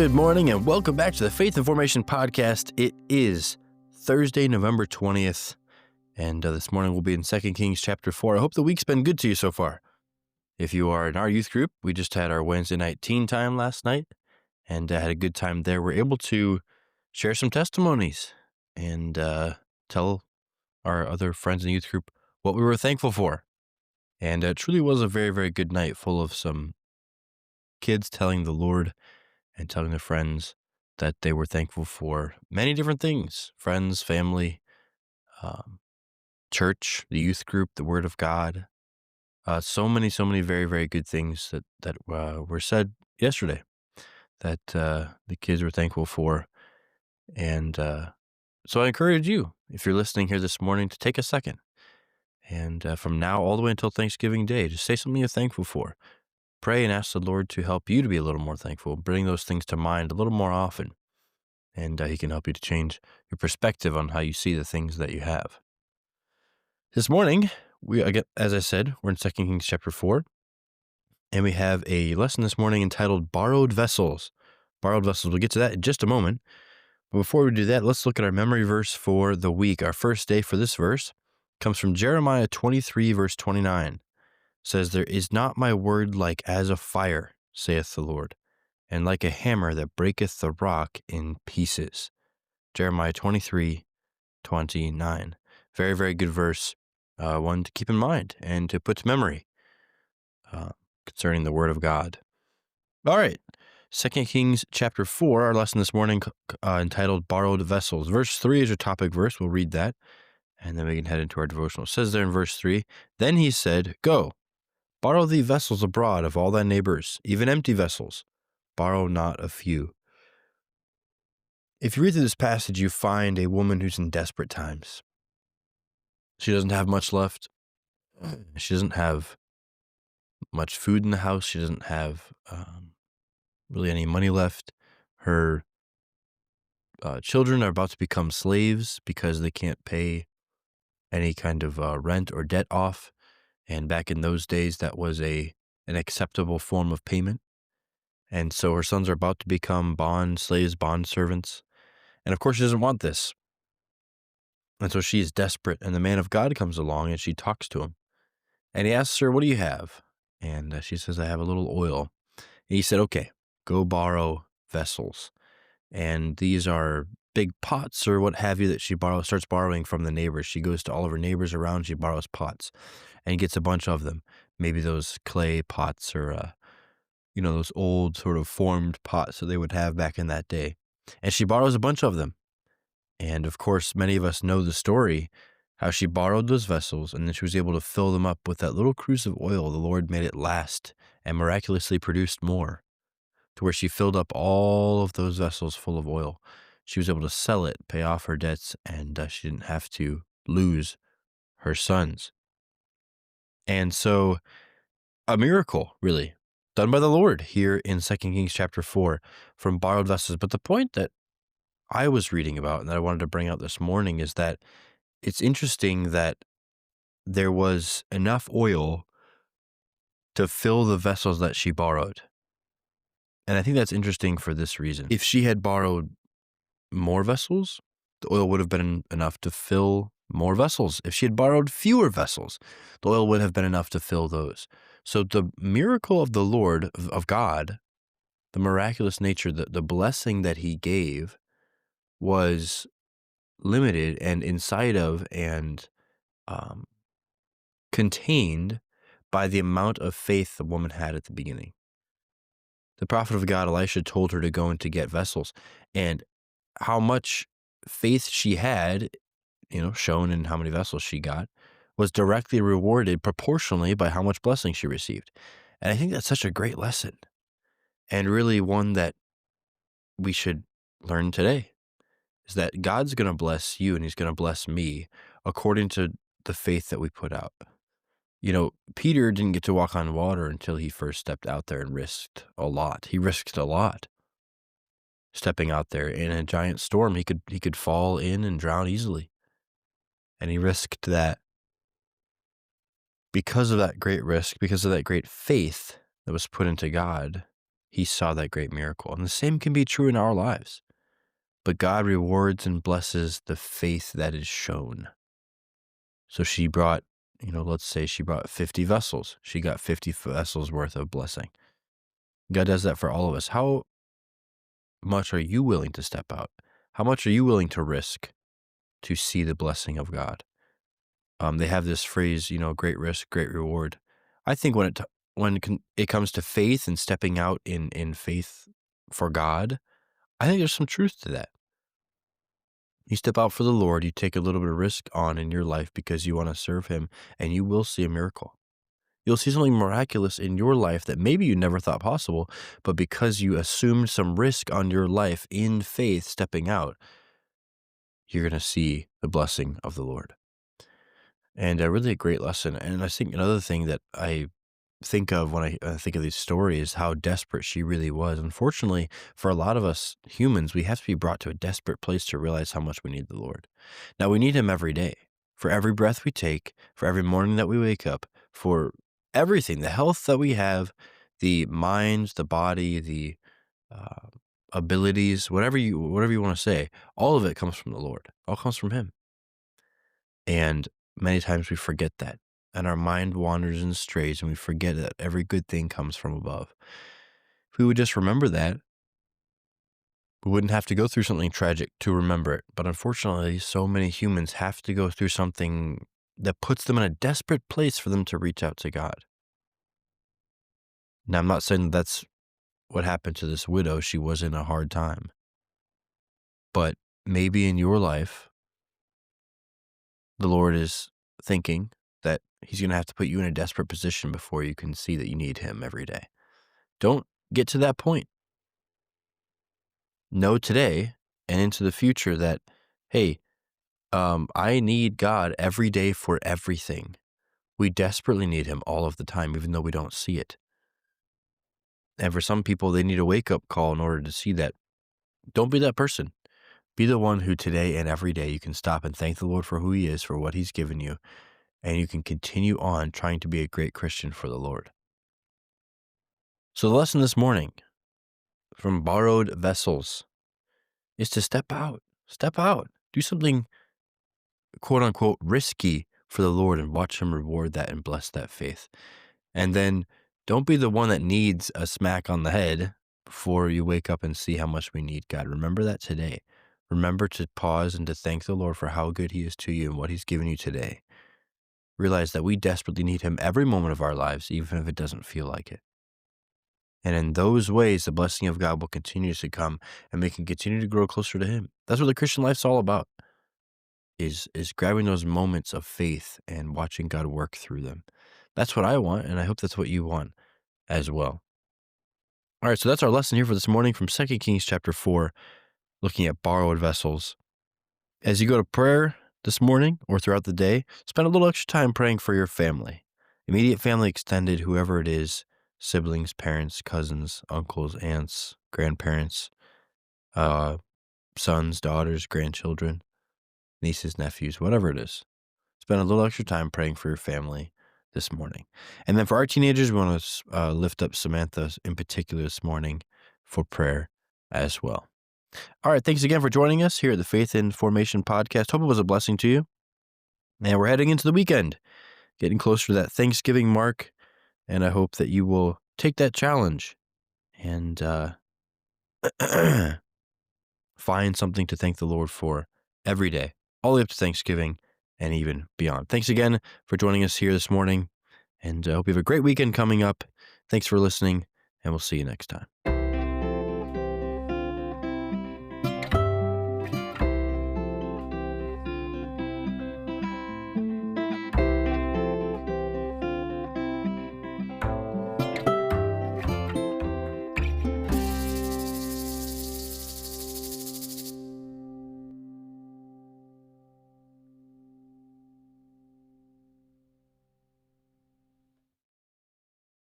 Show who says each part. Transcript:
Speaker 1: Good morning and welcome back to the Faith and Formation Podcast. It is Thursday, November 20th, and this morning we'll be in 2 Kings chapter 4. I hope the week's been good to you so far. If you are in our youth group, we just had our Wednesday night teen time last night and had a good time there. We're able to share some testimonies and tell our other friends in the youth group what we were thankful for. And it truly was a very, very good night full of some kids telling the Lord and telling their friends that they were thankful for many different things: friends, family, church, the youth group, the Word of God. So many very, very good things that were said yesterday that the kids were thankful for. And so I encourage you, if you're listening here this morning, to take a second. And from now all the way until Thanksgiving Day, just say something you're thankful for. Pray and ask the Lord to help you to be a little more thankful. Bring those things to mind a little more often. And He can help you to change your perspective on how you see the things that you have. This morning, as I said, we're in 2 Kings chapter 4. And we have a lesson this morning entitled Borrowed Vessels. Borrowed Vessels. We'll get to that in just a moment. But before we do that, let's look at our memory verse for the week. Our first day for this verse comes from Jeremiah 23, verse 29. It says, "There is not my word like as a fire, saith the Lord, and like a hammer that breaketh the rock in pieces." Jeremiah 23, 29. Very, very good verse. One to keep in mind and to put to memory concerning the Word of God. All right. 2 Kings chapter 4, our lesson this morning entitled Borrowed Vessels. Verse 3 is your topic verse. We'll read that, and then we can head into our devotional. It says there in verse 3, "Then he said, Go, borrow thee vessels abroad of all thy neighbors, even empty vessels. Borrow not a few." If you read through this passage, you find a woman who's in desperate times. She doesn't have much left. She doesn't have much food in the house. She doesn't have really any money left. Her children are about to become slaves because they can't pay any kind of rent or debt off. And back in those days, that was an acceptable form of payment. And so her sons are about to become bond slaves, bond servants. And of course, she doesn't want this. And so she is desperate. And the man of God comes along and she talks to him. And he asks her, "What do you have?" And she says, "I have a little oil." And he said, "Okay, go borrow vessels." And these are big pots or what have you that she starts borrowing from the neighbors. She goes to all of her neighbors around. She borrows pots and gets a bunch of them. Maybe those clay pots or, those old sort of formed pots that they would have back in that day. And she borrows a bunch of them. And of course, many of us know the story, how she borrowed those vessels and then she was able to fill them up with that little cruse of oil. The Lord made it last and miraculously produced more, to where she filled up all of those vessels full of oil. She was able to sell it, pay off her debts, and she didn't have to lose her sons. And so a miracle, really, done by the Lord here in 2 Kings chapter 4 from borrowed vessels. But the point that I was reading about and that I wanted to bring out this morning is that it's interesting that there was enough oil to fill the vessels that she borrowed. And I think that's interesting for this reason. If she had borrowed more vessels, the oil would have been enough to fill more vessels. If she had borrowed fewer vessels, the oil would have been enough to fill those. So the miracle of the Lord, of God, the miraculous nature, the blessing that He gave was limited and inside of and contained by the amount of faith the woman had at the beginning. The prophet of God, Elisha, told her to go and to get vessels, and how much faith she had, shown in how many vessels she got, was directly rewarded proportionally by how much blessing she received. And I think that's such a great lesson, and really one that we should learn today, is that God's going to bless you and He's going to bless me according to the faith that we put out. Peter didn't get to walk on water until he first stepped out there and risked a lot. He risked a lot. Stepping out there in a giant storm, he could fall in and drown easily. And he risked that. Because of that great risk, because of that great faith that was put into God, he saw that great miracle. And the same can be true in our lives. But God rewards and blesses the faith that is shown. So she brought, let's say she brought 50 vessels. She got 50 vessels worth of blessing. God does that for all of us. How much are you willing to step out? How much are you willing to risk to see the blessing of God? They have this phrase, great risk, great reward. I think it comes to faith and stepping out in faith for God, I think there's some truth to that. You step out for the Lord, you take a little bit of risk on in your life because you want to serve him, and you will see a miracle. You'll see something miraculous in your life that maybe you never thought possible, but because you assumed some risk on your life in faith stepping out, you're going to see the blessing of the Lord. And really a great lesson. And I think another thing that I think of when I think of these stories is how desperate she really was. Unfortunately, for a lot of us humans, we have to be brought to a desperate place to realize how much we need the Lord. Now, we need him every day. For every breath we take, for every morning that we wake up, for everything, the health that we have, the minds, the body, the uh, abilities, whatever you want to say, all of it comes from the Lord. All comes from him. And many times we forget that, and our mind wanders and strays, and we forget that every good thing comes from above. If we would just remember that, we wouldn't have to go through something tragic to remember it. But unfortunately, so many humans have to go through something that puts them in a desperate place for them to reach out to God. Now, I'm not saying that's what happened to this widow. She was in a hard time. But maybe in your life, the Lord is thinking that he's going to have to put you in a desperate position before you can see that you need him every day. Don't get to that point. Know today and into the future that, hey, I need God every day for everything. We desperately need him all of the time, even though we don't see it. And for some people, they need a wake-up call in order to see that. Don't be that person. Be the one who today and every day you can stop and thank the Lord for who he is, for what he's given you, and you can continue on trying to be a great Christian for the Lord. So the lesson this morning from borrowed vessels is to step out, do something quote unquote risky for the Lord and watch him reward that and bless that faith. And then don't be the one that needs a smack on the head before you wake up and see how much we need God. Remember that today. Remember to pause and to thank the Lord for how good he is to you and what he's given you today. Realize that we desperately need him every moment of our lives, even if it doesn't feel like it. And in those ways, the blessing of God will continue to come and we can continue to grow closer to him. That's what the Christian life's all about, is grabbing those moments of faith and watching God work through them. That's what I want, and I hope that's what you want as well. All right, so that's our lesson here for this morning from 2 Kings chapter 4, looking at borrowed vessels. As you go to prayer this morning or throughout the day, spend a little extra time praying for your family, immediate family, extended, whoever it is, siblings, parents, cousins, uncles, aunts, grandparents, sons, daughters, grandchildren, nieces, nephews, whatever it is. Spend a little extra time praying for your family this morning. And then for our teenagers, we want to lift up Samantha in particular this morning for prayer as well. All right, thanks again for joining us here at the Faith in Formation podcast. Hope it was a blessing to you. And we're heading into the weekend, getting closer to that Thanksgiving mark. And I hope that you will take that challenge and find something to thank the Lord for every day, all the way up to Thanksgiving and even beyond. Thanks again for joining us here this morning, and I hope you have a great weekend coming up. Thanks for listening, and we'll see you next time.